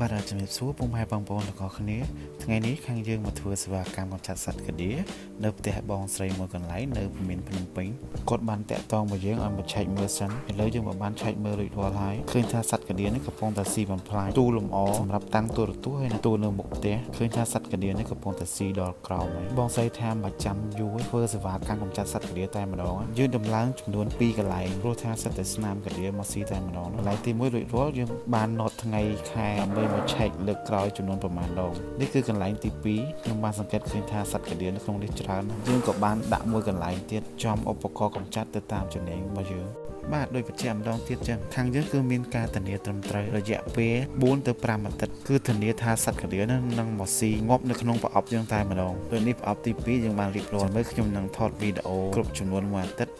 បាទជំរាបសួរពុកម៉ែបងប្អូនទាំងអស់គ្នាថ្ងៃនេះខាងយើងមកធ្វើសេវាកម្មកម្ចាត់សត្វកាឌៀនៅផ្ទះបងស្រីមួយកន្លែងនៅភូមិភ្នំពេញគាត់បានតាក់ទងមកយើងឲ្យមកឆែកមើលសិនឥឡូវយើងមកបានឆែកមើលរួចរាល់ហើយឃើញថាសត្វកាឌៀនេះកំពុងតែស៊ីបំផ្លាញទូលំអសម្រាប់តាំងទូរទស្សន៍ហើយនិងទូនៅមុខផ្ទះឃើញថាសត្វកាឌៀនេះកំពុងតែស៊ីដល់ក្រោមហើយបងស្រីថាមកចាំយូរធ្វើសេវាកម្មកម្ចាត់សត្វកាឌៀតែម្ដងយើងដំឡើងចំនួន2កន្លែងព្រោះថាសិតតែស្នាមកាឌៀមកស៊ីតែម្ដងកន្លែងទី1រួចរាល់យើងបានណត់ថ្ងៃខែដើម្បីមកឆែកលើកក្រោយចំនួនប្រមាណដងនេះគឺកន្លែងទី2ខ្ញុំបានសង្កេតឃើញថាសត្វកាឌៀនៅក្នុងនេះច្រើនយើងក៏បានដាក់មួយកន្លែងទៀតចំឧបករណ៍កម្ចាត់ទៅតាមចំណេញរបស់យើងបាទដោយបញ្ជាក់ម្ដងទៀតចឹងខាងយើងគឺមានការធានាត្រឹមត្រូវរយៈពេល4ទៅ5អាទិត្យគឺធានាថាសត្វកាឌៀនឹងមកស៊ីងាប់នៅក្នុងប្រអប់យើងតែម្ដងដូចនេះប្រអប់ទី2យើងបានរៀបរាប់មើលខ្ញុំនឹងថតវីដេអូគ្រប់ចំនួន1អាទិត្យ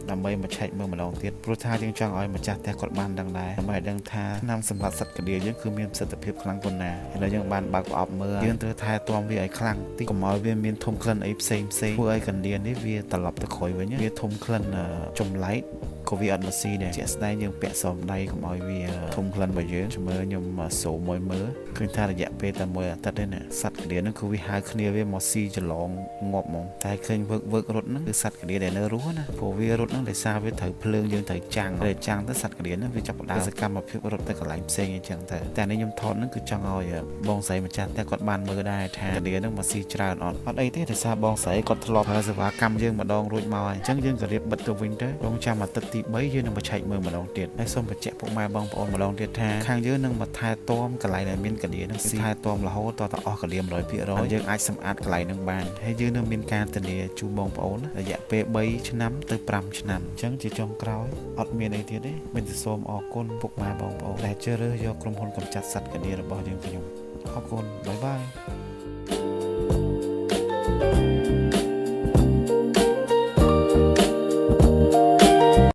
ដើម្បីមកឆែកមើលម្ដងទៀតព្រោះថាយើងចង់ឲ្យម្ចាស់ផ្ទះគាត់បានដឹងដែរដើម្បីឲ្យដឹងថាថ្នាំសម្រាប់សត្វកាឌៀយើងគឺមានប្រសិទ្ធភាពខ្លាំងប៉ុណ្ណាឥឡូវយើងបានបើកប្រអប់មើលយើងត្រូវថែទាំវាឲ្យខ្លាំងតិចកុំឲ្យវាមានធំក្លិនអីផ្សេងធ្វើឲ្យកាឌៀនេះវាត្រឡប់ទៅក្រោយវិញវាធំក្លិនចម្លែកក៏វាអត់មកស៊ីដែរជាក់ស្ដែងយើងពាក់សមដៃកុំឲ្យវាធំក្លិនរបស់យើងជំរឿខ្ញុំសូមមួយមើលឃើញថារយៈពេលតែមួយអាទិត្យទេណាសត្វកាឌៀនឹងគឺវាហៅគ្នាវាមកស៊ីច្រឡងងាប់ហ្មងតែឃើញវើករត់ហ្នឹងគឺសត្វកាឌៀដែលនៅរស់ណាព្រោះវារត់ហ្នឹងដោយសារវាត្រូវភ្លើងយើងត្រូវចាំងតែចាំងទៅសត្វកាឌៀហ្នឹងវាចាប់ផ្ដើមសកម្មភាពរត់ទៅកន្លែងផ្សេងអញ្ចឹងទៅតែនេះខ្ញុំថតហ្នឹងគឺចង់ឲ្យបងស្រីម្ចាស់តែគាត់បានមើលដែរថាកាឌៀហ្នឹងមកស៊ីច្រើនអត់អីទេដោយសារបងស្រីគាត់ធ្លាប់ប្រើសេវាកម្មយើងម្ដងរួចមកហើយអញ្ចឹងយើងក៏រៀបបិទទៅវិញទៅរងចាំអាទិត្យទី3យើងនឹងមកឆែកមើលម្ដងទៀតហើយសូមបញ្ជាក់ពុកម៉ែបងប្អូនម្ដងទៀតថាខាងយើងនឹងមកថែទាំកន្លែងដែលមានកាឌៀនឹងស៊ីថែទាំរហូតតអស់កាឌៀ 100% យើងអាចសម្អាតកន្លែងនឹងបានហើយយើងនឹងមានការធានាជូនបងប្អូនរយៈពេល3ឆ្នាំទៅ5ឆ្នាំអញ្ចឹងជាចុងក្រោយអត់មានអីទៀតទេមានតែសូមអរគុណពុកម៉ែបងប្អូនដែលជ្រើសរើសយកក្រុមហ៊ុនកម្ចាត់សត្វកាឌៀរបស់យើងខ្ញុំអរគុណបាយបាយ